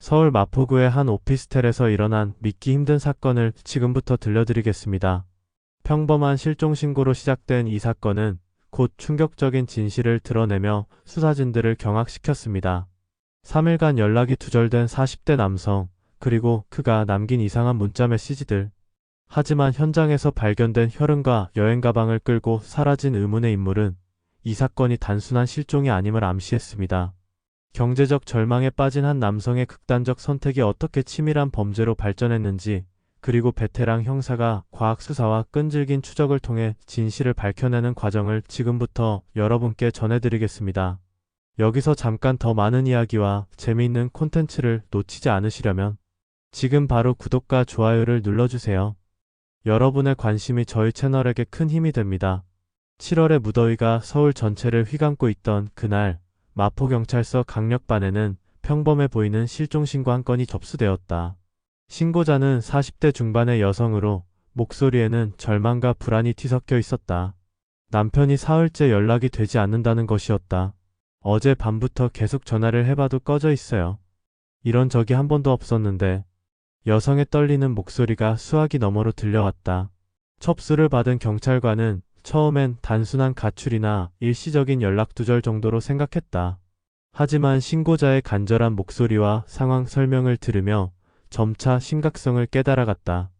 서울 마포구의 한 오피스텔에서 일어난 믿기 힘든 사건을 지금부터 들려드리겠습니다. 평범한 실종 신고로 시작된 이 사건은 곧 충격적인 진실을 드러내며 수사진들을 경악시켰습니다. 3일간 연락이 두절된 40대 남성, 그리고 그가 남긴 이상한 문자 메시지들. 하지만 현장에서 발견된 혈흔과 여행 가방을 끌고 사라진 의문의 인물은 이 사건이 단순한 실종이 아님을 암시했습니다. 경제적 절망에 빠진 한 남성의 극단적 선택이 어떻게 치밀한 범죄로 발전했는지, 그리고 베테랑 형사가 과학 수사와 끈질긴 추적을 통해 진실을 밝혀내는 과정을 지금부터 여러분께 전해드리겠습니다. 여기서 잠깐 더 많은 이야기와 재미있는 콘텐츠를 놓치지 않으시려면 지금 바로 구독과 좋아요를 눌러주세요. 여러분의 관심이 저희 채널에게 큰 힘이 됩니다. 7월의 무더위가 서울 전체를 휘감고 있던 그날, 마포경찰서 강력반에는 평범해 보이는 실종 신고 한 건이 접수되었다. 신고자는 40대 중반의 여성으로 목소리에는 절망과 불안이 뒤섞여 있었다. 남편이 사흘째 연락이 되지 않는다는 것이었다. 어제 밤부터 계속 전화를 해봐도 꺼져 있어요. 이런 적이 한 번도 없었는데. 여성의 떨리는 목소리가 수화기 너머로 들려왔다. 첩수를 받은 경찰관은 처음엔 단순한 가출이나 일시적인 연락 두절 정도로 생각했다. 하지만 신고자의 간절한 목소리와 상황 설명을 들으며 점차 심각성을 깨달아갔다.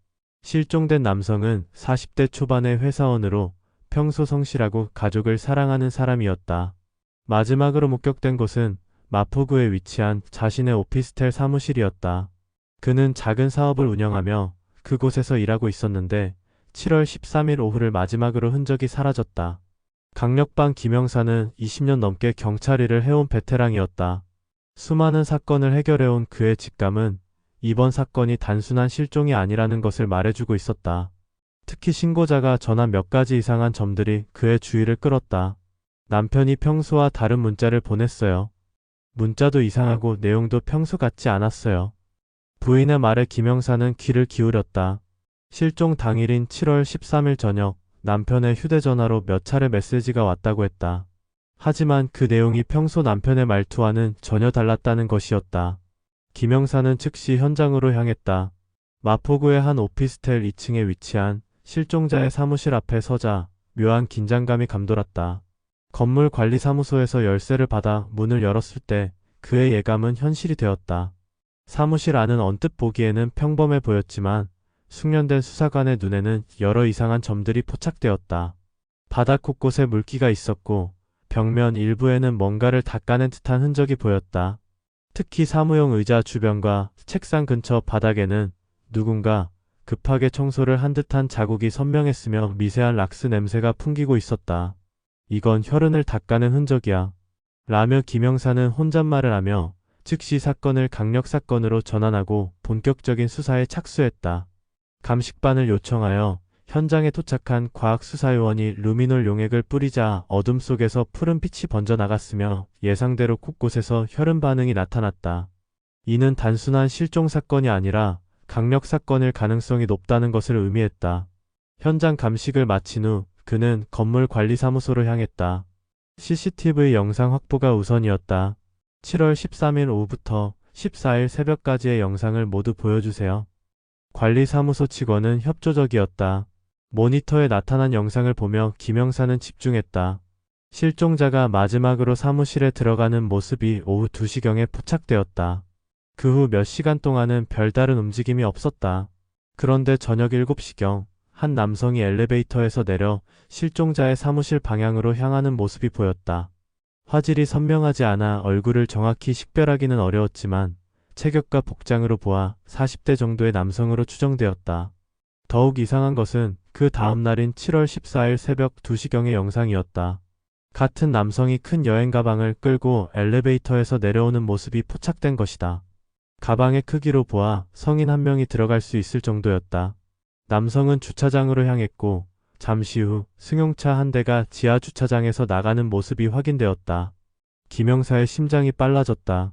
실종된 남성은 40대 초반의 회사원으로 평소 성실하고 가족을 사랑하는 사람이었다. 마지막으로 목격된 곳은 마포구에 위치한 자신의 오피스텔 사무실이었다. 그는 작은 사업을 운영하며 그곳에서 일하고 있었는데 7월 13일 오후를 마지막으로 흔적이 사라졌다. 강력반 김영사는 20년 넘게 경찰 일을 해온 베테랑이었다. 수많은 사건을 해결해온 그의 직감은 이번 사건이 단순한 실종이 아니라는 것을 말해주고 있었다. 특히 신고자가 전한 몇 가지 이상한 점들이 그의 주의를 끌었다. 남편이 평소와 다른 문자를 보냈어요. 문자도 이상하고 내용도 평소 같지 않았어요. 부인의 말에 김영사는 귀를 기울였다. 실종 당일인 7월 13일 저녁 남편의 휴대전화로 몇 차례 메시지가 왔다고 했다. 하지만 그 내용이 평소 남편의 말투와는 전혀 달랐다는 것이었다. 김영사는 즉시 현장으로 향했다. 마포구의 한 오피스텔 2층에 위치한 실종자의 사무실 앞에 서자 묘한 긴장감이 감돌았다. 건물 관리사무소에서 열쇠를 받아 문을 열었을 때 그의 예감은 현실이 되었다. 사무실 안은 언뜻 보기에는 평범해 보였지만 숙련된 수사관의 눈에는 여러 이상한 점들이 포착되었다. 바닥 곳곳에 물기가 있었고 벽면 일부에는 뭔가를 닦아낸 듯한 흔적이 보였다. 특히 사무용 의자 주변과 책상 근처 바닥에는 누군가 급하게 청소를 한 듯한 자국이 선명했으며 미세한 락스 냄새가 풍기고 있었다. 이건 혈흔을 닦아낸 흔적이야. 라며 김영사는 혼잣말을 하며 즉시 사건을 강력사건으로 전환하고 본격적인 수사에 착수했다. 감식반을 요청하여 현장에 도착한 과학수사요원이 루미놀 용액을 뿌리자 어둠 속에서 푸른 빛이 번져나갔으며 예상대로 곳곳에서 혈흔 반응이 나타났다. 이는 단순한 실종 사건이 아니라 강력 사건일 가능성이 높다는 것을 의미했다. 현장 감식을 마친 후 그는 건물 관리사무소로 향했다. CCTV 영상 확보가 우선이었다. 7월 13일 오후부터 14일 새벽까지의 영상을 모두 보여주세요. 관리사무소 직원은 협조적이었다. 모니터에 나타난 영상을 보며 김영사는 집중했다. 실종자가 마지막으로 사무실에 들어가는 모습이 오후 2시경에 포착되었다. 그 후 몇 시간 동안은 별다른 움직임이 없었다. 그런데 저녁 7시경 한 남성이 엘리베이터에서 내려 실종자의 사무실 방향으로 향하는 모습이 보였다. 화질이 선명하지 않아 얼굴을 정확히 식별하기는 어려웠지만 체격과 복장으로 보아 40대 정도의 남성으로 추정되었다. 더욱 이상한 것은 그 다음 날인 7월 14일 새벽 2시경의 영상이었다. 같은 남성이 큰 여행 가방을 끌고 엘리베이터에서 내려오는 모습이 포착된 것이다. 가방의 크기로 보아 성인 한 명이 들어갈 수 있을 정도였다. 남성은 주차장으로 향했고 잠시 후 승용차 한 대가 지하 주차장에서 나가는 모습이 확인되었다. 김영사의 심장이 빨라졌다.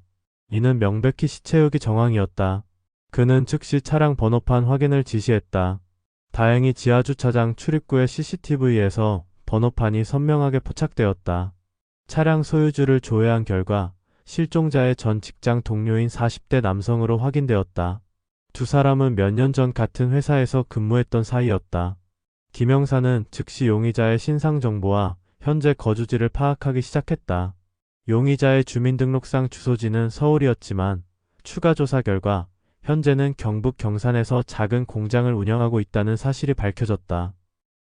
이는 명백히 시체유기 정황이었다. 그는 즉시 차량 번호판 확인을 지시했다. 다행히 지하 주차장 출입구의 CCTV에서 번호판이 선명하게 포착되었다. 차량 소유주를 조회한 결과 실종자의 전 직장 동료인 40대 남성으로 확인되었다. 두 사람은 몇 년 전 같은 회사에서 근무했던 사이였다. 김 형사는 즉시 용의자의 신상 정보와 현재 거주지를 파악하기 시작했다. 용의자의 주민등록상 주소지는 서울이었지만 추가 조사 결과 현재는 경북 경산에서 작은 공장을 운영하고 있다는 사실이 밝혀졌다.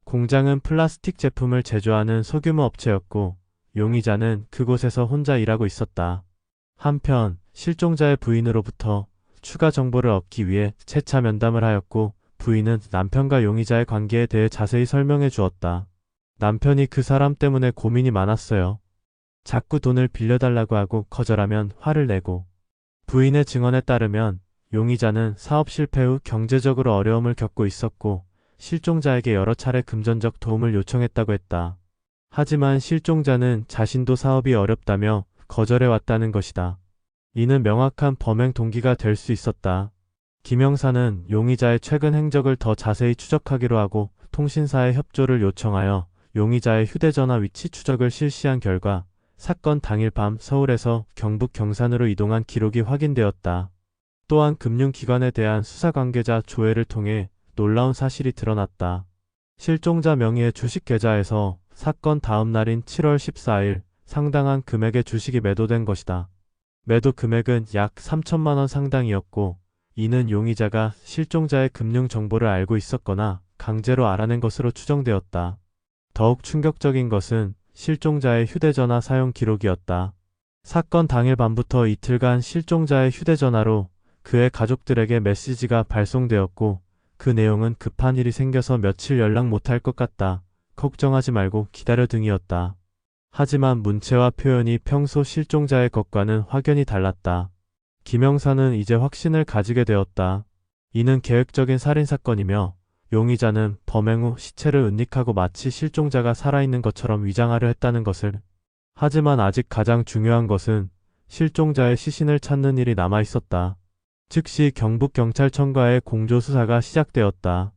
공장은 플라스틱 제품을 제조하는 소규모 업체였고 용의자는 그곳에서 혼자 일하고 있었다. 한편 실종자의 부인으로부터 추가 정보를 얻기 위해 재차 면담을 하였고 부인은 남편과 용의자의 관계에 대해 자세히 설명해 주었다. 남편이 그 사람 때문에 고민이 많았어요. 자꾸 돈을 빌려달라고 하고 거절하면 화를 내고. 부인의 증언에 따르면 용의자는 사업 실패 후 경제적으로 어려움을 겪고 있었고 실종자에게 여러 차례 금전적 도움을 요청했다고 했다. 하지만 실종자는 자신도 사업이 어렵다며 거절해왔다는 것이다. 이는 명확한 범행 동기가 될 수 있었다. 김 형사는 용의자의 최근 행적을 더 자세히 추적하기로 하고 통신사의 협조를 요청하여 용의자의 휴대전화 위치 추적을 실시한 결과 사건 당일 밤 서울에서 경북 경산으로 이동한 기록이 확인되었다. 또한 금융기관에 대한 수사 관계자 조회를 통해 놀라운 사실이 드러났다. 실종자 명의의 주식 계좌에서 사건 다음 날인 7월 14일 상당한 금액의 주식이 매도된 것이다. 매도 금액은 약 3천만 원 상당이었고 이는 용의자가 실종자의 금융 정보를 알고 있었거나 강제로 알아낸 것으로 추정되었다. 더욱 충격적인 것은 실종자의 휴대전화 사용 기록이었다. 사건 당일 밤부터 이틀간 실종자의 휴대전화로 그의 가족들에게 메시지가 발송되었고 그 내용은 급한 일이 생겨서 며칠 연락 못할 것 같다. 걱정하지 말고 기다려 등이었다. 하지만 문체와 표현이 평소 실종자의 것과는 확연히 달랐다. 김 형사는 이제 확신을 가지게 되었다. 이는 계획적인 살인사건이며 용의자는 범행 후 시체를 은닉하고 마치 실종자가 살아있는 것처럼 위장하려 했다는 것을. 하지만 아직 가장 중요한 것은 실종자의 시신을 찾는 일이 남아있었다. 즉시 경북경찰청과의 공조수사가 시작되었다.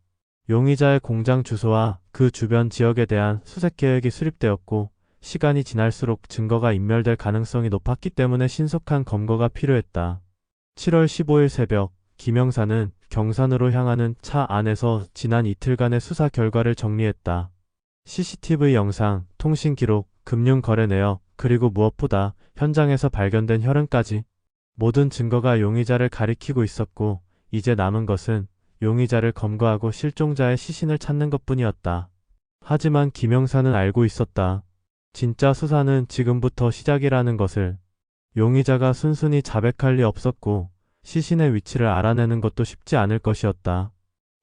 용의자의 공장 주소와 그 주변 지역에 대한 수색계획이 수립되었고 시간이 지날수록 증거가 인멸될 가능성이 높았기 때문에 신속한 검거가 필요했다. 7월 15일 새벽 김 형사는 경산으로 향하는 차 안에서 지난 이틀간의 수사 결과를 정리했다. CCTV 영상, 통신 기록, 금융거래 내역, 그리고 무엇보다 현장에서 발견된 혈흔까지 모든 증거가 용의자를 가리키고 있었고 이제 남은 것은 용의자를 검거하고 실종자의 시신을 찾는 것뿐이었다. 하지만 김 형사는 알고 있었다. 진짜 수사는 지금부터 시작이라는 것을. 용의자가 순순히 자백할 리 없었고 시신의 위치를 알아내는 것도 쉽지 않을 것이었다.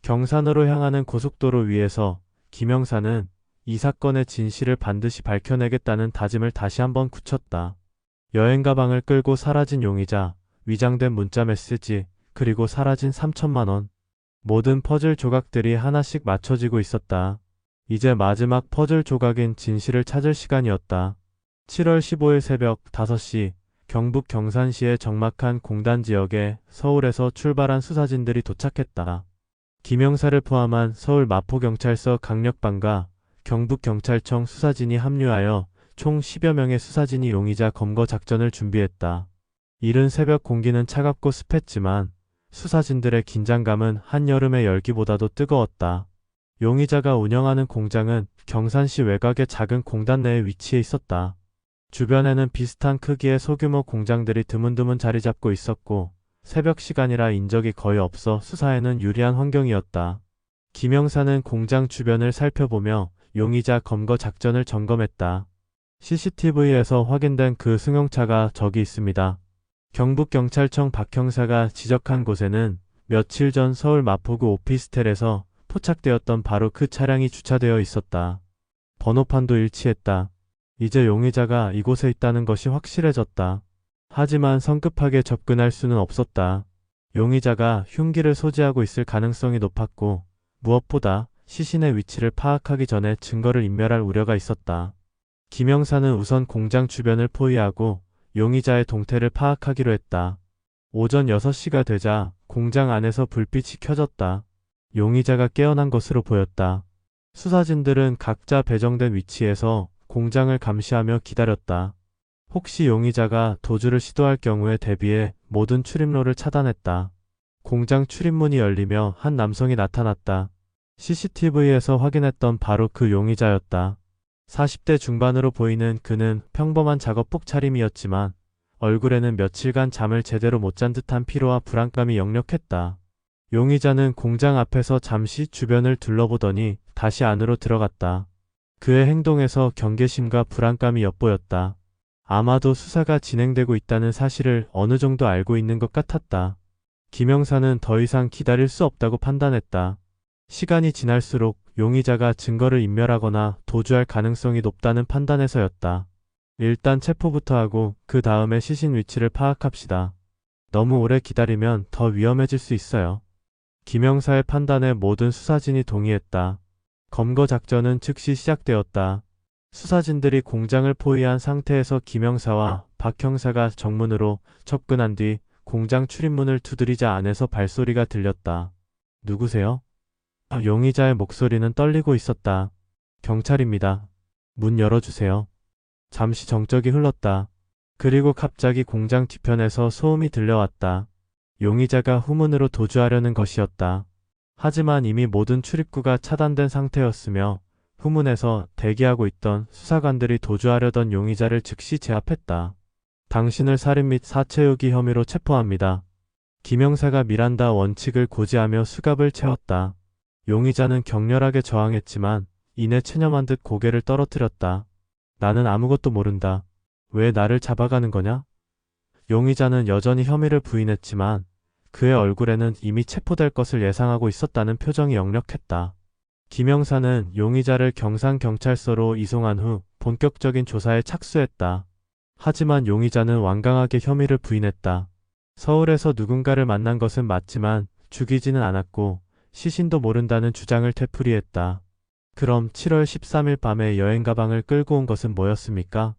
경산으로 향하는 고속도로 위에서 김 형사는 이 사건의 진실을 반드시 밝혀내겠다는 다짐을 다시 한번 굳혔다. 여행 가방을 끌고 사라진 용의자, 위장된 문자 메시지, 그리고 사라진 3천만 원. 모든 퍼즐 조각들이 하나씩 맞춰지고 있었다. 이제 마지막 퍼즐 조각인 진실을 찾을 시간이었다. 7월 15일 새벽 5시 경북 경산시의 적막한 공단 지역에 서울에서 출발한 수사진들이 도착했다. 김 형사를 포함한 서울 마포경찰서 강력반과 경북경찰청 수사진이 합류하여 총 10여 명의 수사진이 용의자 검거 작전을 준비했다. 이른 새벽 공기는 차갑고 습했지만 수사진들의 긴장감은 한여름의 열기보다도 뜨거웠다. 용의자가 운영하는 공장은 경산시 외곽의 작은 공단 내에 위치해 있었다. 주변에는 비슷한 크기의 소규모 공장들이 드문드문 자리 잡고 있었고 새벽 시간이라 인적이 거의 없어 수사에는 유리한 환경이었다. 김 형사는 공장 주변을 살펴보며 용의자 검거 작전을 점검했다. CCTV에서 확인된 그 승용차가 저기 있습니다. 경북경찰청 박 형사가 지적한 곳에는 며칠 전 서울 마포구 오피스텔에서 포착되었던 바로 그 차량이 주차되어 있었다. 번호판도 일치했다. 이제 용의자가 이곳에 있다는 것이 확실해졌다. 하지만 성급하게 접근할 수는 없었다. 용의자가 흉기를 소지하고 있을 가능성이 높았고 무엇보다 시신의 위치를 파악하기 전에 증거를 인멸할 우려가 있었다. 김 형사는 우선 공장 주변을 포위하고 용의자의 동태를 파악하기로 했다. 오전 6시가 되자 공장 안에서 불빛이 켜졌다. 용의자가 깨어난 것으로 보였다. 수사진들은 각자 배정된 위치에서 공장을 감시하며 기다렸다. 혹시 용의자가 도주를 시도할 경우에 대비해 모든 출입로를 차단했다. 공장 출입문이 열리며 한 남성이 나타났다. CCTV에서 확인했던 바로 그 용의자였다. 40대 중반으로 보이는 그는 평범한 작업복 차림이었지만 얼굴에는 며칠간 잠을 제대로 못 잔 듯한 피로와 불안감이 역력했다. 용의자는 공장 앞에서 잠시 주변을 둘러보더니 다시 안으로 들어갔다. 그의 행동에서 경계심과 불안감이 엿보였다. 아마도 수사가 진행되고 있다는 사실을 어느 정도 알고 있는 것 같았다. 김 형사는 더 이상 기다릴 수 없다고 판단했다. 시간이 지날수록 용의자가 증거를 인멸하거나 도주할 가능성이 높다는 판단에서였다. 일단 체포부터 하고 그 다음에 시신 위치를 파악합시다. 너무 오래 기다리면 더 위험해질 수 있어요. 김 형사의 판단에 모든 수사진이 동의했다. 검거 작전은 즉시 시작되었다. 수사진들이 공장을 포위한 상태에서 김 형사와 박 형사가 정문으로 접근한 뒤 공장 출입문을 두드리자 안에서 발소리가 들렸다. 누구세요? 용의자의 목소리는 떨리고 있었다. 경찰입니다. 문 열어주세요. 잠시 정적이 흘렀다. 그리고 갑자기 공장 뒤편에서 소음이 들려왔다. 용의자가 후문으로 도주하려는 것이었다. 하지만 이미 모든 출입구가 차단된 상태였으며 후문에서 대기하고 있던 수사관들이 도주하려던 용의자를 즉시 제압했다. 당신을 살인 및 사체유기 혐의로 체포합니다. 김 형사가 미란다 원칙을 고지하며 수갑을 채웠다. 용의자는 격렬하게 저항했지만 이내 체념한 듯 고개를 떨어뜨렸다. 나는 아무것도 모른다. 왜 나를 잡아가는 거냐? 용의자는 여전히 혐의를 부인했지만 그의 얼굴에는 이미 체포될 것을 예상하고 있었다는 표정이 역력했다. 김 형사는 용의자를 경상경찰서로 이송한 후 본격적인 조사에 착수했다. 하지만 용의자는 완강하게 혐의를 부인했다. 서울에서 누군가를 만난 것은 맞지만 죽이지는 않았고 시신도 모른다는 주장을 되풀이했다. 그럼 7월 13일 밤에 여행 가방을 끌고 온 것은 뭐였습니까?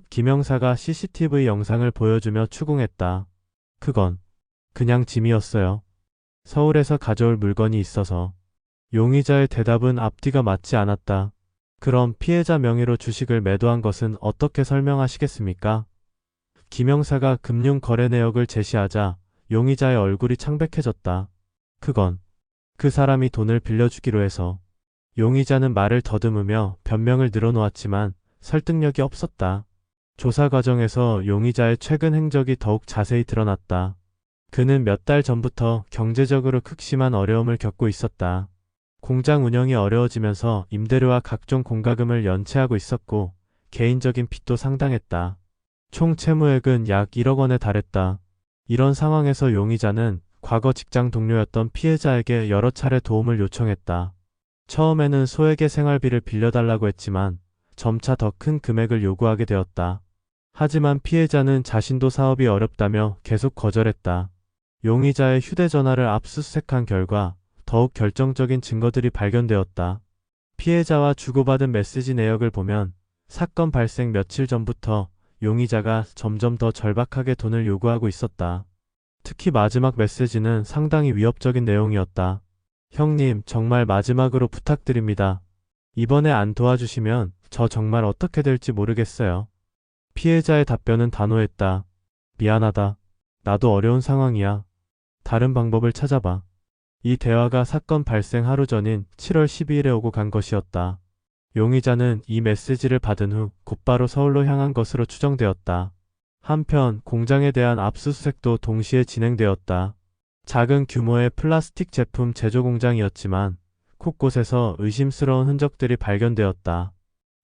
김 형사가 CCTV 영상을 보여주며 추궁했다. 그건 그냥 짐이었어요. 서울에서 가져올 물건이 있어서. 용의자의 대답은 앞뒤가 맞지 않았다. 그럼 피해자 명의로 주식을 매도한 것은 어떻게 설명하시겠습니까? 김 형사가 금융 거래 내역을 제시하자 용의자의 얼굴이 창백해졌다. 그건 그 사람이 돈을 빌려주기로 해서. 용의자는 말을 더듬으며 변명을 늘어놓았지만 설득력이 없었다. 조사 과정에서 용의자의 최근 행적이 더욱 자세히 드러났다. 그는 몇 달 전부터 경제적으로 극심한 어려움을 겪고 있었다. 공장 운영이 어려워지면서 임대료와 각종 공과금을 연체하고 있었고 개인적인 빚도 상당했다. 총 채무액은 약 1억 원에 달했다. 이런 상황에서 용의자는 과거 직장 동료였던 피해자에게 여러 차례 도움을 요청했다. 처음에는 소액의 생활비를 빌려달라고 했지만 점차 더 큰 금액을 요구하게 되었다. 하지만 피해자는 자신도 사업이 어렵다며 계속 거절했다. 용의자의 휴대전화를 압수수색한 결과 더욱 결정적인 증거들이 발견되었다. 피해자와 주고받은 메시지 내역을 보면 사건 발생 며칠 전부터 용의자가 점점 더 절박하게 돈을 요구하고 있었다. 특히 마지막 메시지는 상당히 위협적인 내용이었다. 형님, 정말 마지막으로 부탁드립니다. 이번에 안 도와주시면 저 정말 어떻게 될지 모르겠어요. 피해자의 답변은 단호했다. 미안하다. 나도 어려운 상황이야. 다른 방법을 찾아봐. 이 대화가 사건 발생 하루 전인 7월 12일에 오고 간 것이었다. 용의자는 이 메시지를 받은 후 곧바로 서울로 향한 것으로 추정되었다. 한편 공장에 대한 압수수색도 동시에 진행되었다. 작은 규모의 플라스틱 제품 제조 공장이었지만 곳곳에서 의심스러운 흔적들이 발견되었다.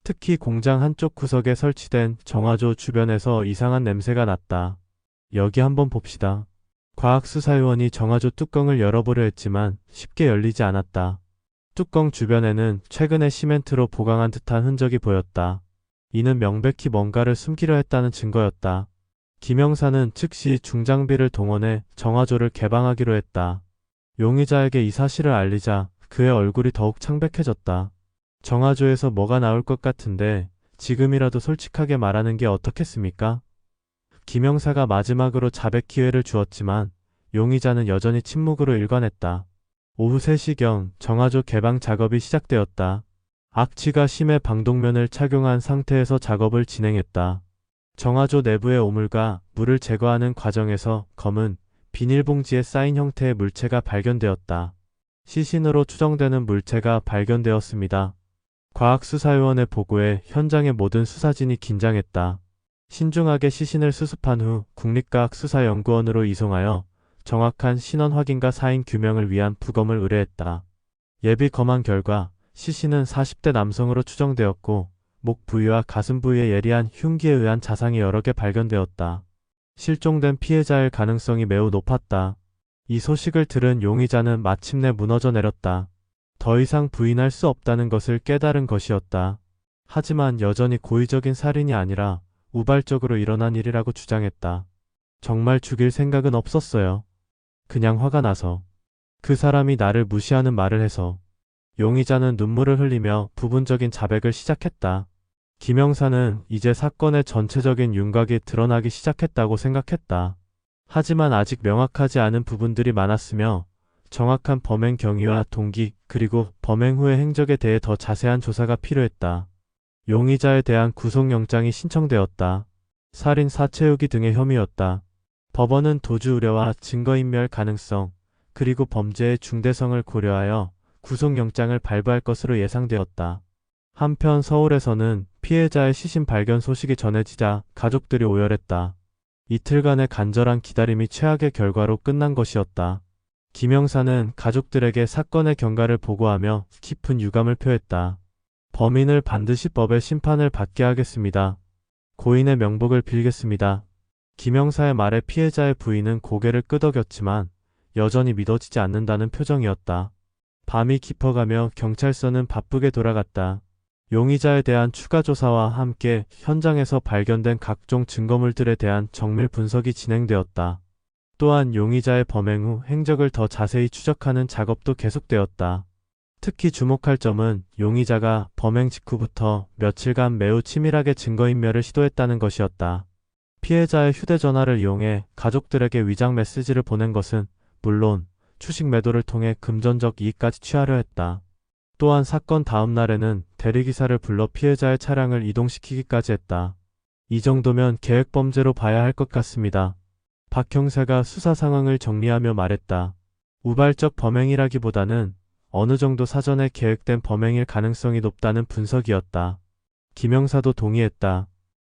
특히 공장 한쪽 구석에 설치된 정화조 주변에서 이상한 냄새가 났다. 여기 한번 봅시다. 과학수사요원이 정화조 뚜껑을 열어보려 했지만 쉽게 열리지 않았다. 뚜껑 주변에는 최근에 시멘트로 보강한 듯한 흔적이 보였다. 이는 명백히 뭔가를 숨기려 했다는 증거였다. 김 형사는 즉시 중장비를 동원해 정화조를 개방하기로 했다. 용의자에게 이 사실을 알리자 그의 얼굴이 더욱 창백해졌다. 정화조에서 뭐가 나올 것 같은데 지금이라도 솔직하게 말하는 게 어떻겠습니까? 김 형사가 마지막으로 자백 기회를 주었지만 용의자는 여전히 침묵으로 일관했다. 오후 3시경 정화조 개방 작업이 시작되었다. 악취가 심해 방독면을 착용한 상태에서 작업을 진행했다. 정화조 내부의 오물과 물을 제거하는 과정에서 검은 비닐봉지에 쌓인 형태의 물체가 발견되었다. 시신으로 추정되는 물체가 발견되었습니다. 과학수사요원의 보고에 현장의 모든 수사진이 긴장했다. 신중하게 시신을 수습한 후 국립과학수사연구원으로 이송하여 정확한 신원 확인과 사인 규명을 위한 부검을 의뢰했다. 예비 검안 결과 시신은 40대 남성으로 추정되었고 목 부위와 가슴 부위에 예리한 흉기에 의한 자상이 여러 개 발견되었다. 실종된 피해자일 가능성이 매우 높았다. 이 소식을 들은 용의자는 마침내 무너져 내렸다. 더 이상 부인할 수 없다는 것을 깨달은 것이었다. 하지만 여전히 고의적인 살인이 아니라 우발적으로 일어난 일이라고 주장했다. 정말 죽일 생각은 없었어요. 그냥 화가 나서. 그 사람이 나를 무시하는 말을 해서. 용의자는 눈물을 흘리며 부분적인 자백을 시작했다. 김 형사는 이제 사건의 전체적인 윤곽이 드러나기 시작했다고 생각했다. 하지만 아직 명확하지 않은 부분들이 많았으며 정확한 범행 경위와 동기 그리고 범행 후의 행적에 대해 더 자세한 조사가 필요했다. 용의자에 대한 구속영장이 신청되었다. 살인, 사체유기 등의 혐의였다. 법원은 도주 우려와 증거인멸 가능성 그리고 범죄의 중대성을 고려하여 구속영장을 발부할 것으로 예상되었다. 한편 서울에서는 피해자의 시신 발견 소식이 전해지자 가족들이 오열했다. 이틀간의 간절한 기다림이 최악의 결과로 끝난 것이었다. 김 형사는 가족들에게 사건의 경과를 보고하며 깊은 유감을 표했다. 범인을 반드시 법의 심판을 받게 하겠습니다. 고인의 명복을 빌겠습니다. 김 형사의 말에 피해자의 부인은 고개를 끄덕였지만 여전히 믿어지지 않는다는 표정이었다. 밤이 깊어가며 경찰서는 바쁘게 돌아갔다. 용의자에 대한 추가 조사와 함께 현장에서 발견된 각종 증거물들에 대한 정밀 분석이 진행되었다. 또한 용의자의 범행 후 행적을 더 자세히 추적하는 작업도 계속되었다. 특히 주목할 점은 용의자가 범행 직후부터 며칠간 매우 치밀하게 증거인멸을 시도했다는 것이었다. 피해자의 휴대전화를 이용해 가족들에게 위장 메시지를 보낸 것은 물론 추식 매도를 통해 금전적 이익까지 취하려 했다. 또한 사건 다음 날에는 대리기사를 불러 피해자의 차량을 이동시키기까지 했다. 이 정도면 계획범죄로 봐야 할 것 같습니다. 박 형사가 수사 상황을 정리하며 말했다. 우발적 범행이라기보다는 어느 정도 사전에 계획된 범행일 가능성이 높다는 분석이었다. 김 형사도 동의했다.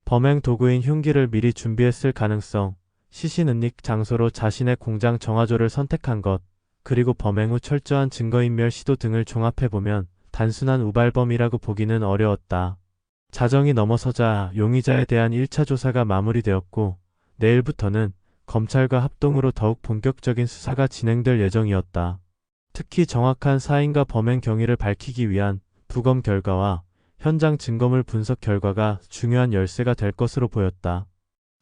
범행 도구인 흉기를 미리 준비했을 가능성, 시신 은닉 장소로 자신의 공장 정화조를 선택한 것, 그리고 범행 후 철저한 증거인멸 시도 등을 종합해보면 단순한 우발범이라고 보기는 어려웠다. 자정이 넘어서자 용의자에 대한 1차 조사가 마무리되었고 내일부터는 검찰과 합동으로 더욱 본격적인 수사가 진행될 예정이었다. 특히 정확한 사인과 범행 경위를 밝히기 위한 부검 결과와 현장 증거물 분석 결과가 중요한 열쇠가 될 것으로 보였다.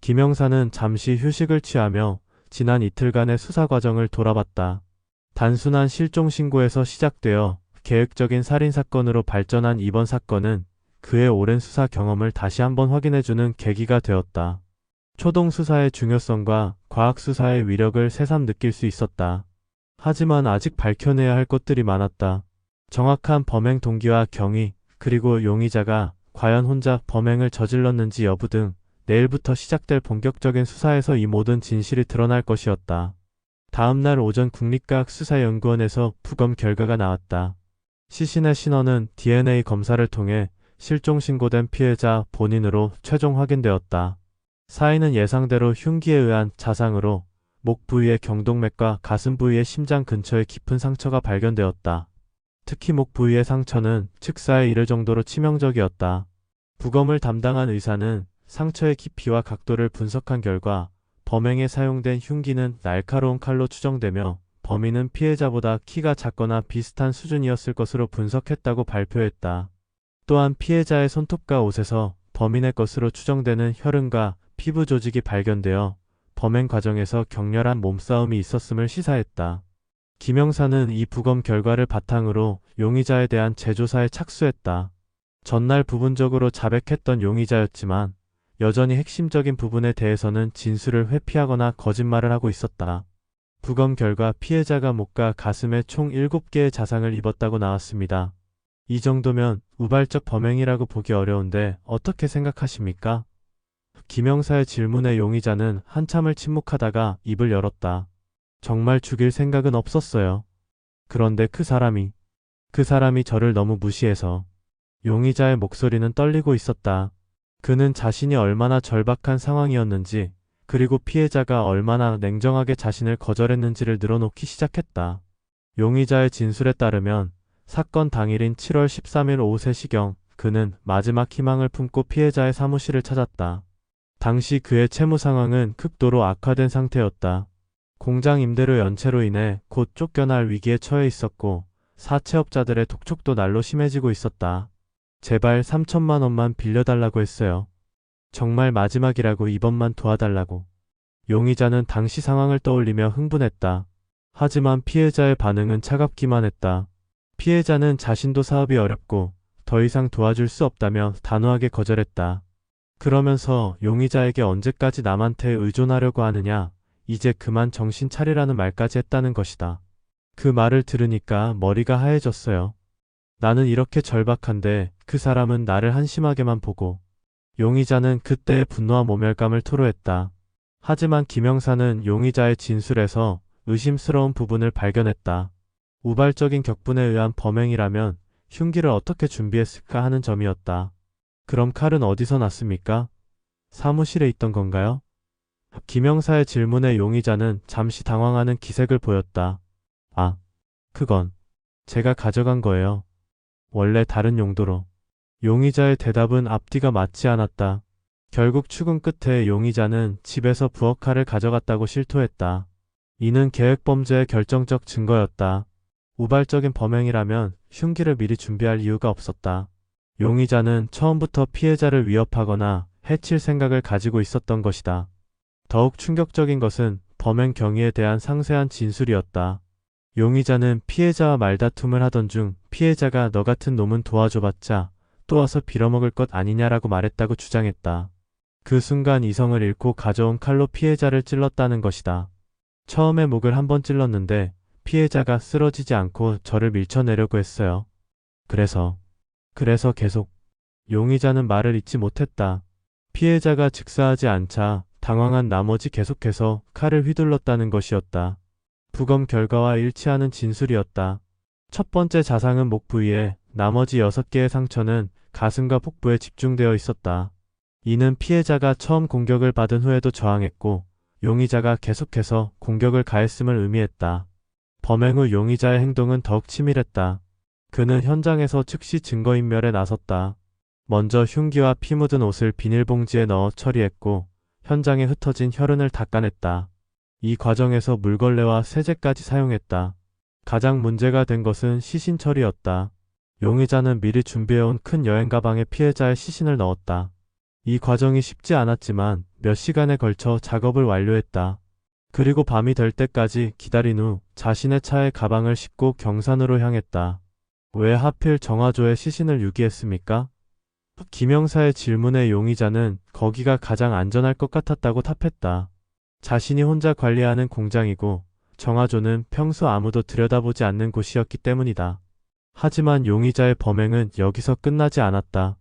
김 형사는 잠시 휴식을 취하며 지난 이틀간의 수사 과정을 돌아봤다. 단순한 실종 신고에서 시작되어 계획적인 살인사건으로 발전한 이번 사건은 그의 오랜 수사 경험을 다시 한번 확인해주는 계기가 되었다. 초동 수사의 중요성과 과학 수사의 위력을 새삼 느낄 수 있었다. 하지만 아직 밝혀내야 할 것들이 많았다. 정확한 범행 동기와 경위, 그리고 용의자가 과연 혼자 범행을 저질렀는지 여부 등 내일부터 시작될 본격적인 수사에서 이 모든 진실이 드러날 것이었다. 다음날 오전 국립과학수사연구원에서 부검 결과가 나왔다. 시신의 신원은 DNA 검사를 통해 실종 신고된 피해자 본인으로 최종 확인되었다. 사인은 예상대로 흉기에 의한 자상으로 목 부위의 경동맥과 가슴 부위의 심장 근처에 깊은 상처가 발견되었다. 특히 목 부위의 상처는 즉사에 이를 정도로 치명적이었다. 부검을 담당한 의사는 상처의 깊이와 각도를 분석한 결과 범행에 사용된 흉기는 날카로운 칼로 추정되며 범인은 피해자보다 키가 작거나 비슷한 수준이었을 것으로 분석했다고 발표했다. 또한 피해자의 손톱과 옷에서 범인의 것으로 추정되는 혈흔과 피부 조직이 발견되어 범행 과정에서 격렬한 몸싸움이 있었음을 시사했다. 김 형사는 이 부검 결과를 바탕으로 용의자에 대한 재조사에 착수했다. 전날 부분적으로 자백했던 용의자였지만 여전히 핵심적인 부분에 대해서는 진술을 회피하거나 거짓말을 하고 있었다. 부검 결과 피해자가 목과 가슴에 총 7개의 자상을 입었다고 나왔습니다. 이 정도면 우발적 범행이라고 보기 어려운데 어떻게 생각하십니까? 김영사의 질문에 용의자는 한참을 침묵하다가 입을 열었다. 정말 죽일 생각은 없었어요. 그런데 그 사람이 저를 너무 무시해서. 용의자의 목소리는 떨리고 있었다. 그는 자신이 얼마나 절박한 상황이었는지, 그리고 피해자가 얼마나 냉정하게 자신을 거절했는지를 늘어놓기 시작했다. 용의자의 진술에 따르면 사건 당일인 7월 13일 오후 3시경 그는 마지막 희망을 품고 피해자의 사무실을 찾았다. 당시 그의 채무 상황은 극도로 악화된 상태였다. 공장 임대료 연체로 인해 곧 쫓겨날 위기에 처해 있었고 사채업자들의 독촉도 날로 심해지고 있었다. 제발 3천만 원만 빌려달라고 했어요. 정말 마지막이라고 이번만 도와달라고. 용의자는 당시 상황을 떠올리며 흥분했다. 하지만 피해자의 반응은 차갑기만 했다. 피해자는 자신도 사업이 어렵고 더 이상 도와줄 수 없다며 단호하게 거절했다. 그러면서 용의자에게 언제까지 남한테 의존하려고 하느냐, 이제 그만 정신 차리라는 말까지 했다는 것이다. 그 말을 들으니까 머리가 하얘졌어요. 나는 이렇게 절박한데 그 사람은 나를 한심하게만 보고. 용의자는 그때의 분노와 모멸감을 토로했다. 하지만 김영사는 용의자의 진술에서 의심스러운 부분을 발견했다. 우발적인 격분에 의한 범행이라면 흉기를 어떻게 준비했을까 하는 점이었다. 그럼 칼은 어디서 났습니까? 사무실에 있던 건가요? 김영사의 질문에 용의자는 잠시 당황하는 기색을 보였다. 아, 그건 제가 가져간 거예요. 원래 다른 용도로. 용의자의 대답은 앞뒤가 맞지 않았다. 결국 추궁 끝에 용의자는 집에서 부엌칼을 가져갔다고 실토했다. 이는 계획범죄의 결정적 증거였다. 우발적인 범행이라면 흉기를 미리 준비할 이유가 없었다. 용의자는 처음부터 피해자를 위협하거나 해칠 생각을 가지고 있었던 것이다. 더욱 충격적인 것은 범행 경위에 대한 상세한 진술이었다. 용의자는 피해자와 말다툼을 하던 중 피해자가 너 같은 놈은 도와줘봤자 또 와서 빌어먹을 것 아니냐라고 말했다고 주장했다. 그 순간 이성을 잃고 가져온 칼로 피해자를 찔렀다는 것이다. 처음에 목을 한번 찔렀는데 피해자가 쓰러지지 않고 저를 밀쳐내려고 했어요. 그래서 계속. 용의자는 말을 잇지 못했다. 피해자가 즉사하지 않자 당황한 나머지 계속해서 칼을 휘둘렀다는 것이었다. 부검 결과와 일치하는 진술이었다. 첫 번째 자상은 목 부위에, 나머지 6개의 상처는 가슴과 복부에 집중되어 있었다. 이는 피해자가 처음 공격을 받은 후에도 저항했고 용의자가 계속해서 공격을 가했음을 의미했다. 범행 후 용의자의 행동은 더욱 치밀했다. 그는 현장에서 즉시 증거인멸에 나섰다. 먼저 흉기와 피 묻은 옷을 비닐봉지에 넣어 처리했고 현장에 흩어진 혈흔을 닦아냈다. 이 과정에서 물걸레와 세제까지 사용했다. 가장 문제가 된 것은 시신 처리였다. 용의자는 미리 준비해온 큰 여행 가방에 피해자의 시신을 넣었다. 이 과정이 쉽지 않았지만 몇 시간에 걸쳐 작업을 완료했다. 그리고 밤이 될 때까지 기다린 후 자신의 차에 가방을 싣고 경산으로 향했다. 왜 하필 정화조의 시신을 유기했습니까? 김영사의 질문에 용의자는 거기가 가장 안전할 것 같았다고 답했다. 자신이 혼자 관리하는 공장이고 정화조는 평소 아무도 들여다보지 않는 곳이었기 때문이다. 하지만 용의자의 범행은 여기서 끝나지 않았다.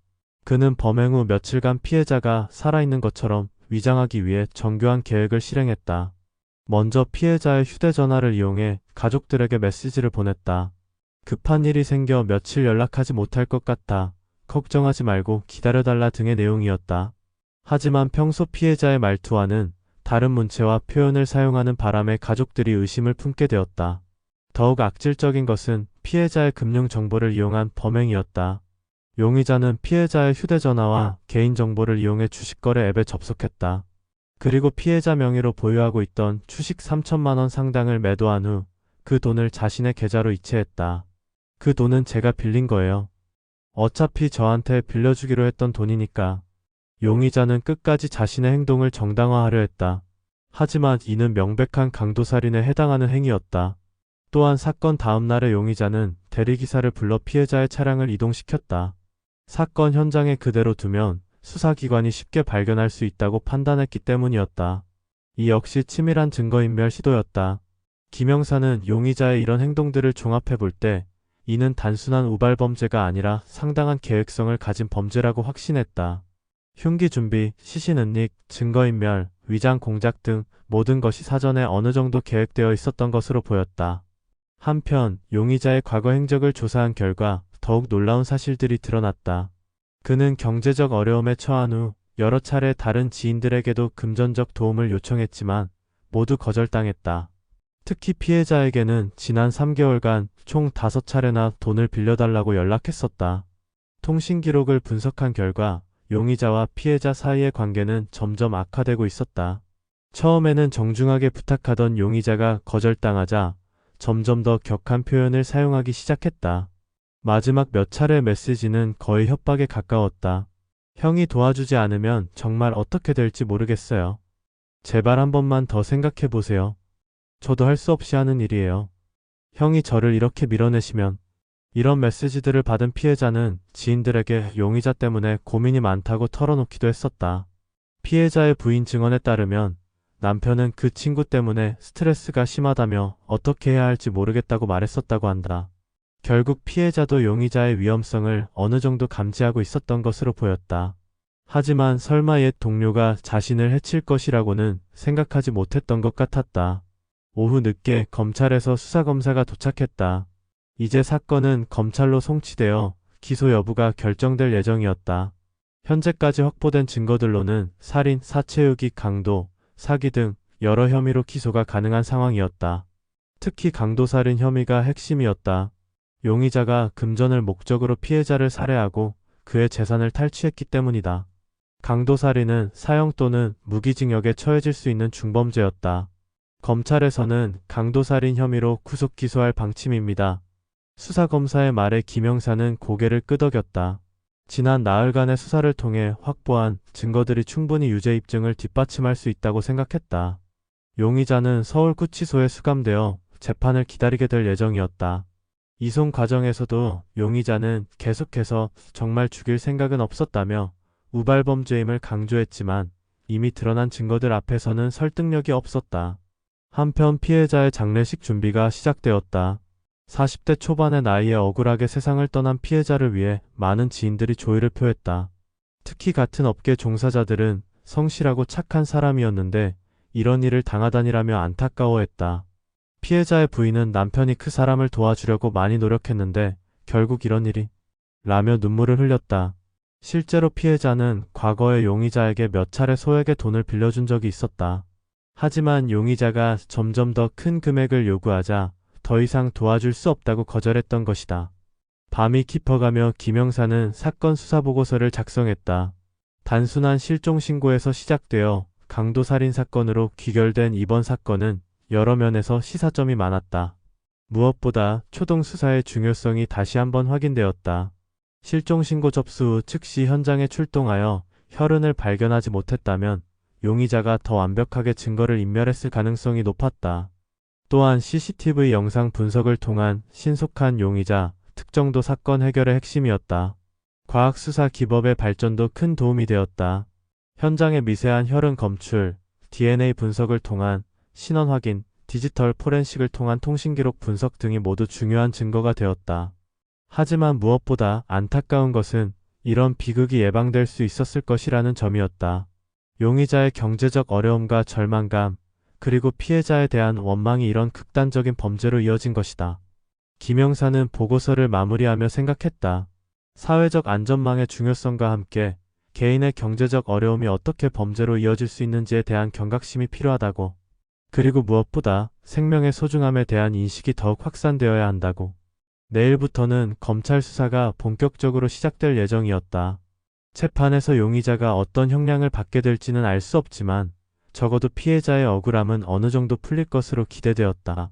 그는 범행 후 며칠간 피해자가 살아있는 것처럼 위장하기 위해 정교한 계획을 실행했다. 먼저 피해자의 휴대전화를 이용해 가족들에게 메시지를 보냈다. 급한 일이 생겨 며칠 연락하지 못할 것 같아. 걱정하지 말고 기다려달라 등의 내용이었다. 하지만 평소 피해자의 말투와는 다른 문체와 표현을 사용하는 바람에 가족들이 의심을 품게 되었다. 더욱 악질적인 것은 피해자의 금융 정보를 이용한 범행이었다. 용의자는 피해자의 휴대전화와 개인정보를 이용해 주식거래 앱에 접속했다. 그리고 피해자 명의로 보유하고 있던 주식 3천만 원 상당을 매도한 후 그 돈을 자신의 계좌로 이체했다. 그 돈은 제가 빌린 거예요. 어차피 저한테 빌려주기로 했던 돈이니까. 용의자는 끝까지 자신의 행동을 정당화하려 했다. 하지만 이는 명백한 강도살인에 해당하는 행위였다. 또한 사건 다음 날에 용의자는 대리기사를 불러 피해자의 차량을 이동시켰다. 사건 현장에 그대로 두면 수사기관이 쉽게 발견할 수 있다고 판단했기 때문이었다. 이 역시 치밀한 증거인멸 시도였다. 김영사는 용의자의 이런 행동들을 종합해 볼 때 이는 단순한 우발범죄가 아니라 상당한 계획성을 가진 범죄라고 확신했다. 흉기 준비, 시신은닉, 증거인멸, 위장 공작 등 모든 것이 사전에 어느 정도 계획되어 있었던 것으로 보였다. 한편 용의자의 과거 행적을 조사한 결과 더욱 놀라운 사실들이 드러났다. 그는 경제적 어려움에 처한 후 여러 차례 다른 지인들에게도 금전적 도움을 요청했지만 모두 거절당했다. 특히 피해자에게는 지난 3개월간 총 5차례나 돈을 빌려달라고 연락했었다. 통신 기록을 분석한 결과 용의자와 피해자 사이의 관계는 점점 악화되고 있었다. 처음에는 정중하게 부탁하던 용의자가 거절당하자 점점 더 격한 표현을 사용하기 시작했다. 마지막 몇 차례 메시지는 거의 협박에 가까웠다. 형이 도와주지 않으면 정말 어떻게 될지 모르겠어요. 제발 한 번만 더 생각해 보세요. 저도 할 수 없이 하는 일이에요. 형이 저를 이렇게 밀어내시면. 이런 메시지들을 받은 피해자는 지인들에게 용의자 때문에 고민이 많다고 털어놓기도 했었다. 피해자의 부인 증언에 따르면 남편은 그 친구 때문에 스트레스가 심하다며 어떻게 해야 할지 모르겠다고 말했었다고 한다. 결국 피해자도 용의자의 위험성을 어느 정도 감지하고 있었던 것으로 보였다. 하지만 설마 옛 동료가 자신을 해칠 것이라고는 생각하지 못했던 것 같았다. 오후 늦게 검찰에서 수사검사가 도착했다. 이제 사건은 검찰로 송치되어 기소 여부가 결정될 예정이었다. 현재까지 확보된 증거들로는 살인, 사체유기, 강도, 사기 등 여러 혐의로 기소가 가능한 상황이었다. 특히 강도살인 혐의가 핵심이었다. 용의자가 금전을 목적으로 피해자를 살해하고 그의 재산을 탈취했기 때문이다. 강도살인은 사형 또는 무기징역에 처해질 수 있는 중범죄였다. 검찰에서는 강도살인 혐의로 구속 기소할 방침입니다. 수사검사의 말에 김영사는 고개를 끄덕였다. 지난 나흘간의 수사를 통해 확보한 증거들이 충분히 유죄 입증을 뒷받침할 수 있다고 생각했다. 용의자는 서울구치소에 수감되어 재판을 기다리게 될 예정이었다. 이송 과정에서도 용의자는 계속해서 정말 죽일 생각은 없었다며 우발범죄임을 강조했지만 이미 드러난 증거들 앞에서는 설득력이 없었다. 한편 피해자의 장례식 준비가 시작되었다. 40대 초반의 나이에 억울하게 세상을 떠난 피해자를 위해 많은 지인들이 조의를 표했다. 특히 같은 업계 종사자들은 성실하고 착한 사람이었는데 이런 일을 당하다니라며 안타까워했다. 피해자의 부인은 남편이 그 사람을 도와주려고 많이 노력했는데 결국 이런 일이 라며 눈물을 흘렸다. 실제로 피해자는 과거에 용의자에게 몇 차례 소액의 돈을 빌려준 적이 있었다. 하지만 용의자가 점점 더 큰 금액을 요구하자 더 이상 도와줄 수 없다고 거절했던 것이다. 밤이 깊어가며 김영사는 사건 수사 보고서를 작성했다. 단순한 실종 신고에서 시작되어 강도살인 사건으로 귀결된 이번 사건은 여러 면에서 시사점이 많았다. 무엇보다 초동 수사의 중요성이 다시 한번 확인되었다. 실종 신고 접수 후 즉시 현장에 출동하여 혈흔을 발견하지 못했다면 용의자가 더 완벽하게 증거를 인멸했을 가능성이 높았다. 또한 CCTV 영상 분석을 통한 신속한 용의자 특정도 사건 해결의 핵심이었다. 과학수사 기법의 발전도 큰 도움이 되었다. 현장의 미세한 혈흔 검출, DNA 분석을 통한 신원 확인, 디지털 포렌식을 통한 통신기록 분석 등이 모두 중요한 증거가 되었다. 하지만 무엇보다 안타까운 것은 이런 비극이 예방될 수 있었을 것이라는 점이었다. 용의자의 경제적 어려움과 절망감, 그리고 피해자에 대한 원망이 이런 극단적인 범죄로 이어진 것이다. 김영사는 보고서를 마무리하며 생각했다. 사회적 안전망의 중요성과 함께 개인의 경제적 어려움이 어떻게 범죄로 이어질 수 있는지에 대한 경각심이 필요하다고. 그리고 무엇보다 생명의 소중함에 대한 인식이 더욱 확산되어야 한다고. 내일부터는 검찰 수사가 본격적으로 시작될 예정이었다. 재판에서 용의자가 어떤 형량을 받게 될지는 알 수 없지만 적어도 피해자의 억울함은 어느 정도 풀릴 것으로 기대되었다.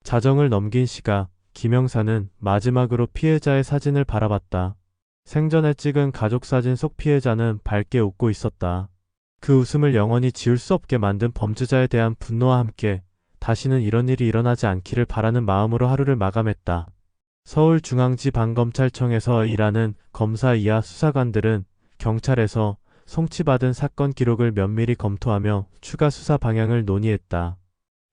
자정을 넘긴 시각, 김영사는 마지막으로 피해자의 사진을 바라봤다. 생전에 찍은 가족 사진 속 피해자는 밝게 웃고 있었다. 그 웃음을 영원히 지울 수 없게 만든 범죄자에 대한 분노와 함께 다시는 이런 일이 일어나지 않기를 바라는 마음으로 하루를 마감했다. 서울중앙지방검찰청에서 일하는 검사 이하 수사관들은 경찰에서 송치받은 사건 기록을 면밀히 검토하며 추가 수사 방향을 논의했다.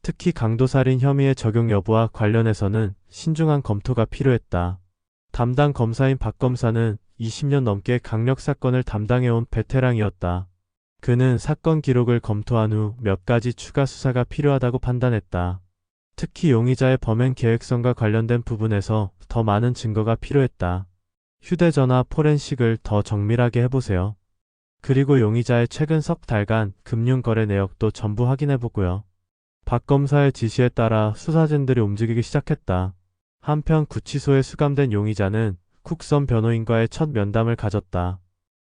특히 강도살인 혐의의 적용 여부와 관련해서는 신중한 검토가 필요했다. 담당 검사인 박 검사는 20년 넘게 강력 사건을 담당해온 베테랑이었다. 그는 사건 기록을 검토한 후 몇 가지 추가 수사가 필요하다고 판단했다. 특히 용의자의 범행 계획성과 관련된 부분에서 더 많은 증거가 필요했다. 휴대전화 포렌식을 더 정밀하게 해보세요. 그리고 용의자의 최근 석 달간 금융거래 내역도 전부 확인해보고요. 박 검사의 지시에 따라 수사진들이 움직이기 시작했다. 한편 구치소에 수감된 용의자는 쿡선 변호인과의 첫 면담을 가졌다.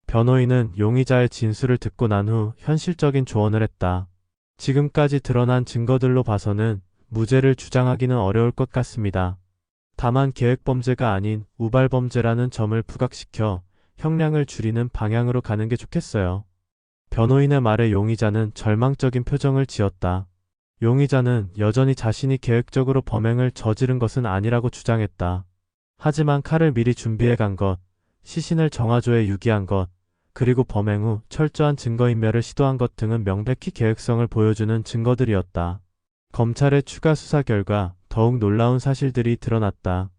변호인은 용의자의 진술을 듣고 난 후 현실적인 조언을 했다. 지금까지 드러난 증거들로 봐서는 무죄를 주장하기는 어려울 것 같습니다. 다만 계획범죄가 아닌 우발범죄라는 점을 부각시켜 형량을 줄이는 방향으로 가는 게 좋겠어요. 변호인의 말에 용의자는 절망적인 표정을 지었다. 용의자는 여전히 자신이 계획적으로 범행을 저지른 것은 아니라고 주장했다. 하지만 칼을 미리 준비해 간 것, 시신을 정화조에 유기한 것, 그리고 범행 후 철저한 증거인멸을 시도한 것 등은 명백히 계획성을 보여주는 증거들이었다. 검찰의 추가 수사 결과 더욱 놀라운 사실들이 드러났다.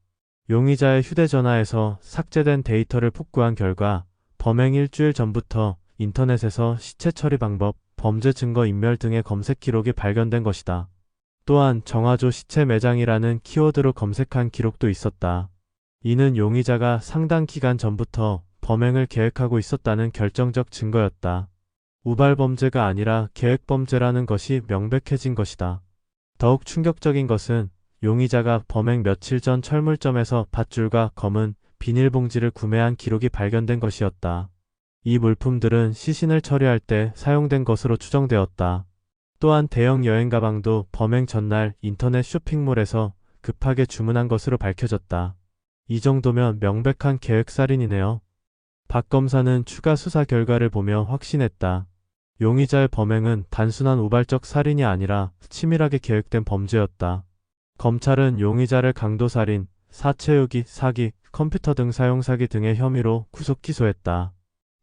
용의자의 휴대전화에서 삭제된 데이터를 복구한 결과 범행 일주일 전부터 인터넷에서 시체 처리 방법, 범죄 증거 인멸 등의 검색 기록이 발견된 것이다. 또한 정화조 시체 매장이라는 키워드로 검색한 기록도 있었다. 이는 용의자가 상당 기간 전부터 범행을 계획하고 있었다는 결정적 증거였다. 우발범죄가 아니라 계획범죄라는 것이 명백해진 것이다. 더욱 충격적인 것은 용의자가 범행 며칠 전 철물점에서 밧줄과 검은 비닐봉지를 구매한 기록이 발견된 것이었다. 이 물품들은 시신을 처리할 때 사용된 것으로 추정되었다. 또한 대형 여행 가방도 범행 전날 인터넷 쇼핑몰에서 급하게 주문한 것으로 밝혀졌다. 이 정도면 명백한 계획살인이네요. 박 검사는 추가 수사 결과를 보며 확신했다. 용의자의 범행은 단순한 우발적 살인이 아니라 치밀하게 계획된 범죄였다. 검찰은 용의자를 강도살인, 사체유기, 사기, 컴퓨터 등 사용사기 등의 혐의로 구속 기소했다.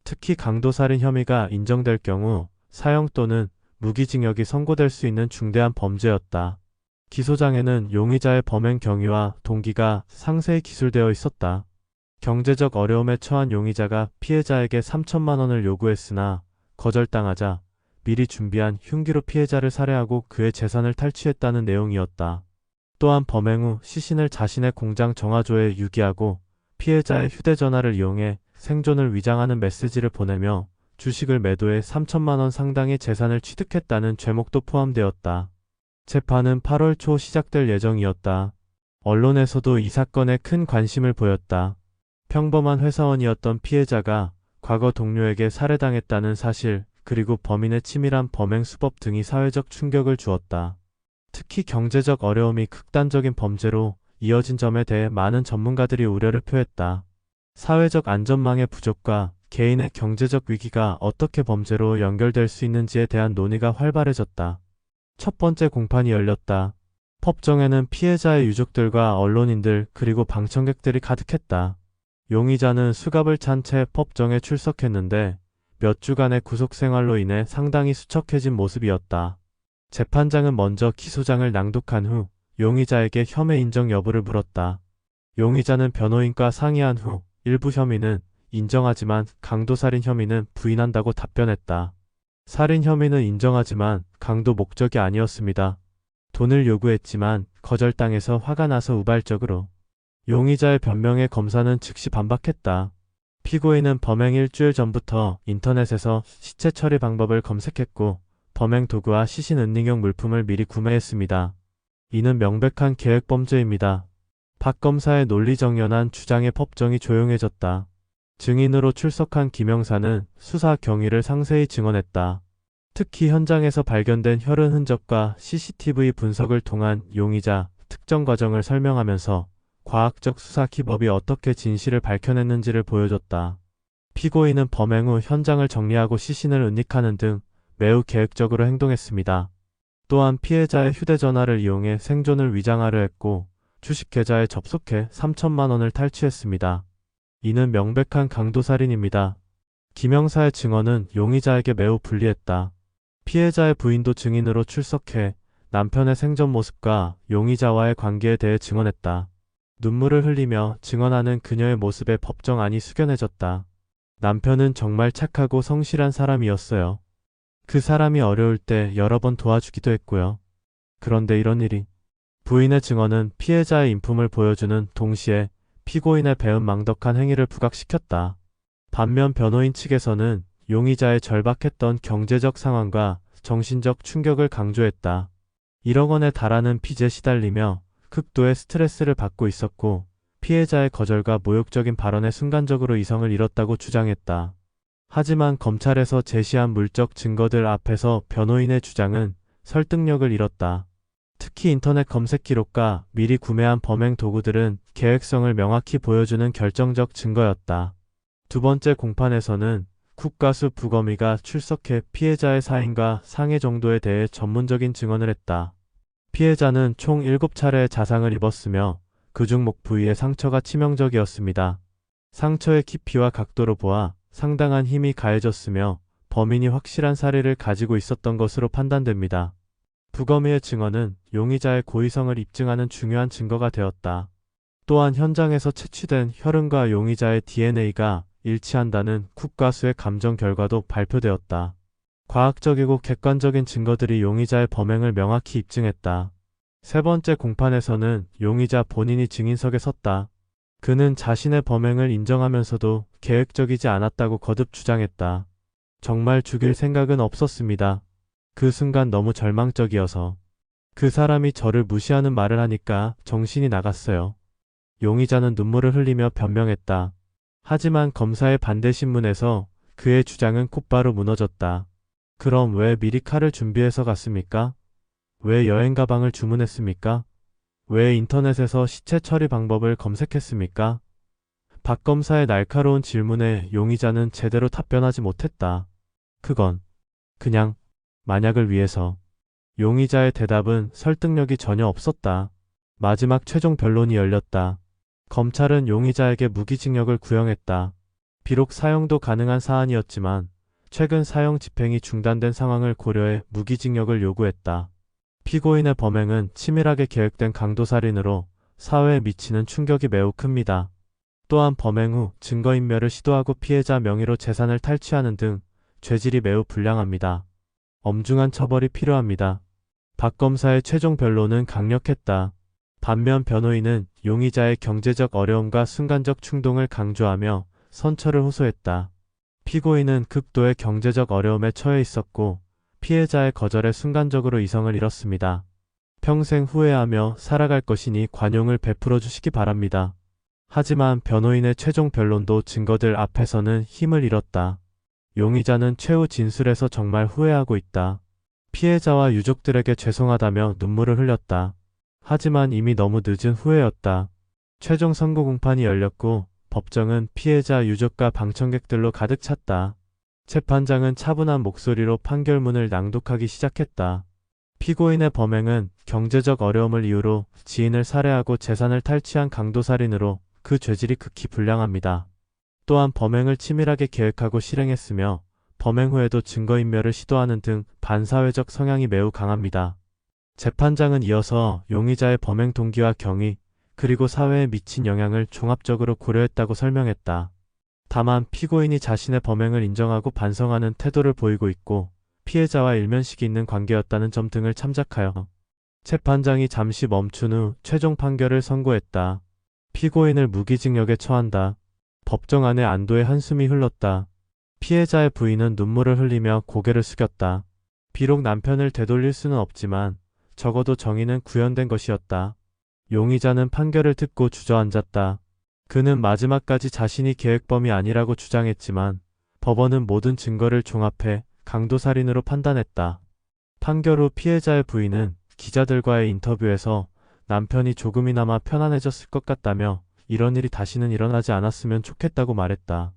특히 강도살인 혐의가 인정될 경우 사형 또는 무기징역이 선고될 수 있는 중대한 범죄였다. 기소장에는 용의자의 범행 경위와 동기가 상세히 기술되어 있었다. 경제적 어려움에 처한 용의자가 피해자에게 3천만 원을 요구했으나 거절당하자 미리 준비한 흉기로 피해자를 살해하고 그의 재산을 탈취했다는 내용이었다. 또한 범행 후 시신을 자신의 공장 정화조에 유기하고 피해자의 휴대전화를 이용해 생존을 위장하는 메시지를 보내며 주식을 매도해 3천만 원 상당의 재산을 취득했다는 죄목도 포함되었다. 재판은 8월 초 시작될 예정이었다. 언론에서도 이 사건에 큰 관심을 보였다. 평범한 회사원이었던 피해자가 과거 동료에게 살해당했다는 사실, 그리고 범인의 치밀한 범행 수법 등이 사회적 충격을 주었다. 특히 경제적 어려움이 극단적인 범죄로 이어진 점에 대해 많은 전문가들이 우려를 표했다. 사회적 안전망의 부족과 개인의 경제적 위기가 어떻게 범죄로 연결될 수 있는지에 대한 논의가 활발해졌다. 첫 번째 공판이 열렸다. 법정에는 피해자의 유족들과 언론인들 그리고 방청객들이 가득했다. 용의자는 수갑을 찬 채 법정에 출석했는데 몇 주간의 구속 생활로 인해 상당히 수척해진 모습이었다. 재판장은 먼저 기소장을 낭독한 후 용의자에게 혐의 인정 여부를 물었다. 용의자는 변호인과 상의한 후 일부 혐의는 인정하지만 강도살인 혐의는 부인한다고 답변했다. 살인 혐의는 인정하지만 강도 목적이 아니었습니다. 돈을 요구했지만 거절당해서 화가 나서 우발적으로. 용의자의 변명에 검사는 즉시 반박했다. 피고인은 범행 일주일 전부터 인터넷에서 시체 처리 방법을 검색했고 범행 도구와 시신 은닉용 물품을 미리 구매했습니다. 이는 명백한 계획범죄입니다. 박 검사의 논리정연한 주장에 법정이 조용해졌다. 증인으로 출석한 김영사는 수사 경위를 상세히 증언했다. 특히 현장에서 발견된 혈흔 흔적과 CCTV 분석을 통한 용의자 특정 과정을 설명하면서 과학적 수사 기법이 어떻게 진실을 밝혀냈는지를 보여줬다. 피고인은 범행 후 현장을 정리하고 시신을 은닉하는 등 매우 계획적으로 행동했습니다. 또한 피해자의 휴대전화를 이용해 생존을 위장하려 했고 주식 계좌에 접속해 3천만 원을 탈취했습니다. 이는 명백한 강도살인입니다. 김영사의 증언은 용의자에게 매우 불리했다. 피해자의 부인도 증인으로 출석해 남편의 생전 모습과 용의자와의 관계에 대해 증언했다. 눈물을 흘리며 증언하는 그녀의 모습에 법정 안이 숙연해졌다. 남편은 정말 착하고 성실한 사람이었어요. 그 사람이 어려울 때 여러 번 도와주기도 했고요. 그런데 이런 일이. 부인의 증언은 피해자의 인품을 보여주는 동시에 피고인의 배은망덕한 행위를 부각시켰다. 반면 변호인 측에서는 용의자의 절박했던 경제적 상황과 정신적 충격을 강조했다. 1억 원에 달하는 빚에 시달리며 극도의 스트레스를 받고 있었고 피해자의 거절과 모욕적인 발언에 순간적으로 이성을 잃었다고 주장했다. 하지만 검찰에서 제시한 물적 증거들 앞에서 변호인의 주장은 설득력을 잃었다. 특히 인터넷 검색 기록과 미리 구매한 범행 도구들은 계획성을 명확히 보여주는 결정적 증거였다. 두 번째 공판에서는 국가수 부검의가 출석해 피해자의 사인과 상해 정도에 대해 전문적인 증언을 했다. 피해자는 총 7차례의 자상을 입었으며 그중 목 부위의 상처가 치명적이었습니다. 상처의 깊이와 각도로 보아 상당한 힘이 가해졌으며 범인이 확실한 사리를 가지고 있었던 것으로 판단됩니다. 부검의의 증언은 용의자의 고의성을 입증하는 중요한 증거가 되었다. 또한 현장에서 채취된 혈흔과 용의자의 DNA가 일치한다는 국가수의 감정 결과도 발표되었다. 과학적이고 객관적인 증거들이 용의자의 범행을 명확히 입증했다. 세 번째 공판에서는 용의자 본인이 증인석에 섰다. 그는 자신의 범행을 인정하면서도 계획적이지 않았다고 거듭 주장했다. 정말 죽일 생각은 없었습니다. 그 순간 너무 절망적이어서. 그 사람이 저를 무시하는 말을 하니까 정신이 나갔어요. 용의자는 눈물을 흘리며 변명했다. 하지만 검사의 반대 신문에서 그의 주장은 곧바로 무너졌다. 그럼 왜 미리 칼을 준비해서 갔습니까? 왜 여행 가방을 주문했습니까? 왜 인터넷에서 시체 처리 방법을 검색했습니까? 박 검사의 날카로운 질문에 용의자는 제대로 답변하지 못했다. 그건 그냥 만약을 위해서. 용의자의 대답은 설득력이 전혀 없었다. 마지막 최종 변론이 열렸다. 검찰은 용의자에게 무기징역을 구형했다. 비록 사형도 가능한 사안이었지만 최근 사형 집행이 중단된 상황을 고려해 무기징역을 요구했다. 피고인의 범행은 치밀하게 계획된 강도살인으로 사회에 미치는 충격이 매우 큽니다. 또한 범행 후 증거인멸을 시도하고 피해자 명의로 재산을 탈취하는 등 죄질이 매우 불량합니다. 엄중한 처벌이 필요합니다. 박 검사의 최종 변론은 강력했다. 반면 변호인은 용의자의 경제적 어려움과 순간적 충동을 강조하며 선처를 호소했다. 피고인은 극도의 경제적 어려움에 처해 있었고 피해자의 거절에 순간적으로 이성을 잃었습니다. 평생 후회하며 살아갈 것이니 관용을 베풀어 주시기 바랍니다. 하지만 변호인의 최종 변론도 증거들 앞에서는 힘을 잃었다. 용의자는 최후 진술에서 정말 후회하고 있다. 피해자와 유족들에게 죄송하다며 눈물을 흘렸다. 하지만 이미 너무 늦은 후회였다. 최종 선고 공판이 열렸고 법정은 피해자 유족과 방청객들로 가득 찼다. 재판장은 차분한 목소리로 판결문을 낭독하기 시작했다. 피고인의 범행은 경제적 어려움을 이유로 지인을 살해하고 재산을 탈취한 강도살인으로 그 죄질이 극히 불량합니다. 또한 범행을 치밀하게 계획하고 실행했으며 범행 후에도 증거인멸을 시도하는 등 반사회적 성향이 매우 강합니다. 재판장은 이어서 용의자의 범행 동기와 경위, 그리고 사회에 미친 영향을 종합적으로 고려했다고 설명했다. 다만 피고인이 자신의 범행을 인정하고 반성하는 태도를 보이고 있고 피해자와 일면식이 있는 관계였다는 점 등을 참작하여 재판장이 잠시 멈춘 후 최종 판결을 선고했다. 피고인을 무기징역에 처한다. 법정 안에 안도의 한숨이 흘렀다. 피해자의 부인은 눈물을 흘리며 고개를 숙였다. 비록 남편을 되돌릴 수는 없지만 적어도 정의는 구현된 것이었다. 용의자는 판결을 듣고 주저앉았다. 그는 마지막까지 자신이 계획범이 아니라고 주장했지만 법원은 모든 증거를 종합해 강도살인으로 판단했다. 판결 후 피해자의 부인은 기자들과의 인터뷰에서 남편이 조금이나마 편안해졌을 것 같다며 이런 일이 다시는 일어나지 않았으면 좋겠다고 말했다.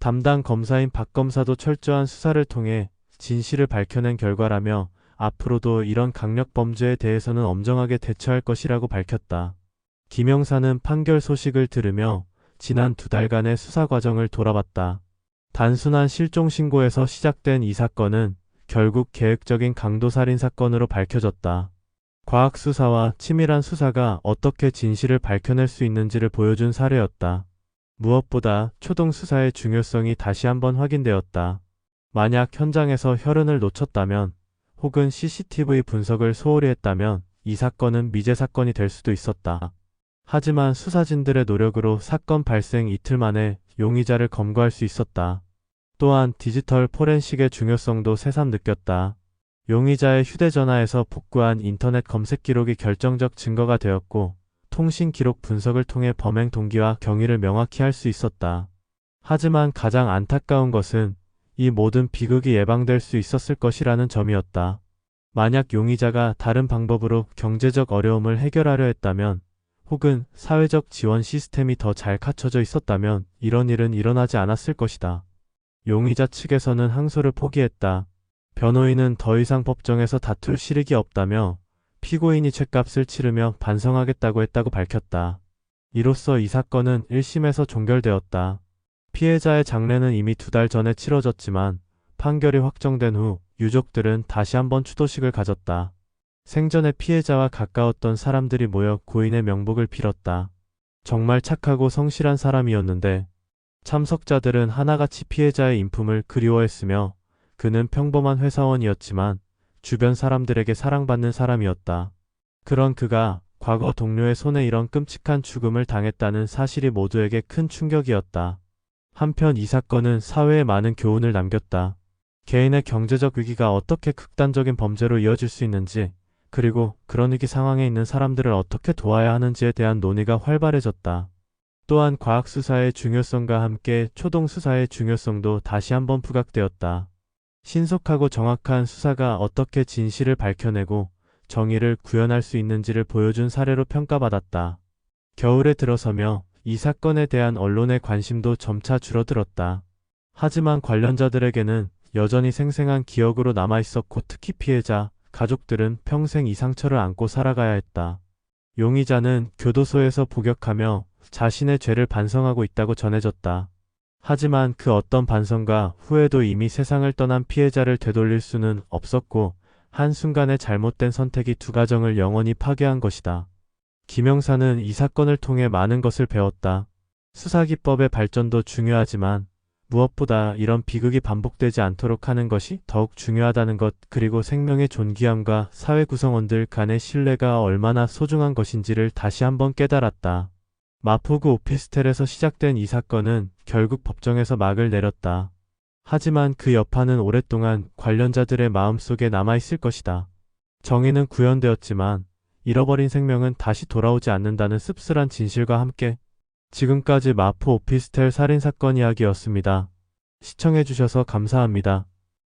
담당 검사인 박 검사도 철저한 수사를 통해 진실을 밝혀낸 결과라며 앞으로도 이런 강력 범죄에 대해서는 엄정하게 대처할 것이라고 밝혔다. 김 형사는 판결 소식을 들으며 지난 2달간의 수사 과정을 돌아봤다. 단순한 실종 신고에서 시작된 이 사건은 결국 계획적인 강도살인 사건으로 밝혀졌다. 과학수사와 치밀한 수사가 어떻게 진실을 밝혀낼 수 있는지를 보여준 사례였다. 무엇보다 초동수사의 중요성이 다시 한번 확인되었다. 만약 현장에서 혈흔을 놓쳤다면 혹은 CCTV 분석을 소홀히 했다면 이 사건은 미제 사건이 될 수도 있었다. 하지만 수사진들의 노력으로 사건 발생 이틀 만에 용의자를 검거할 수 있었다. 또한 디지털 포렌식의 중요성도 새삼 느꼈다. 용의자의 휴대전화에서 복구한 인터넷 검색 기록이 결정적 증거가 되었고 통신 기록 분석을 통해 범행 동기와 경위를 명확히 할 수 있었다. 하지만 가장 안타까운 것은 이 모든 비극이 예방될 수 있었을 것이라는 점이었다. 만약 용의자가 다른 방법으로 경제적 어려움을 해결하려 했다면 혹은 사회적 지원 시스템이 더 잘 갖춰져 있었다면 이런 일은 일어나지 않았을 것이다. 용의자 측에서는 항소를 포기했다. 변호인은 더 이상 법정에서 다툴 실익이 없다며 피고인이 죗값을 치르며 반성하겠다고 했다고 밝혔다. 이로써 이 사건은 1심에서 종결되었다. 피해자의 장례는 이미 2달 전에 치러졌지만 판결이 확정된 후 유족들은 다시 한번 추도식을 가졌다. 생전에 피해자와 가까웠던 사람들이 모여 고인의 명복을 빌었다. 정말 착하고 성실한 사람이었는데 참석자들은 하나같이 피해자의 인품을 그리워했으며 그는 평범한 회사원이었지만 주변 사람들에게 사랑받는 사람이었다. 그런 그가 과거 동료의 손에 이런 끔찍한 죽음을 당했다는 사실이 모두에게 큰 충격이었다. 한편 이 사건은 사회에 많은 교훈을 남겼다. 개인의 경제적 위기가 어떻게 극단적인 범죄로 이어질 수 있는지, 그리고 그런 위기 상황에 있는 사람들을 어떻게 도와야 하는지에 대한 논의가 활발해졌다. 또한 과학수사의 중요성과 함께 초동수사의 중요성도 다시 한번 부각되었다. 신속하고 정확한 수사가 어떻게 진실을 밝혀내고 정의를 구현할 수 있는지를 보여준 사례로 평가받았다. 겨울에 들어서며 이 사건에 대한 언론의 관심도 점차 줄어들었다. 하지만 관련자들에게는 여전히 생생한 기억으로 남아있었고 특히 피해자, 가족들은 평생 이 상처를 안고 살아가야 했다. 용의자는 교도소에서 복역하며 자신의 죄를 반성하고 있다고 전해졌다. 하지만 그 어떤 반성과 후회도 이미 세상을 떠난 피해자를 되돌릴 수는 없었고 한순간의 잘못된 선택이 두 가정을 영원히 파괴한 것이다. 김영사는 이 사건을 통해 많은 것을 배웠다. 수사기법의 발전도 중요하지만 무엇보다 이런 비극이 반복되지 않도록 하는 것이 더욱 중요하다는 것, 그리고 생명의 존귀함과 사회 구성원들 간의 신뢰가 얼마나 소중한 것인지를 다시 한번 깨달았다. 마포구 오피스텔에서 시작된 이 사건은 결국 법정에서 막을 내렸다. 하지만 그 여파는 오랫동안 관련자들의 마음속에 남아있을 것이다. 정의는 구현되었지만 잃어버린 생명은 다시 돌아오지 않는다는 씁쓸한 진실과 함께 지금까지 마포 오피스텔 살인사건 이야기였습니다. 시청해주셔서 감사합니다.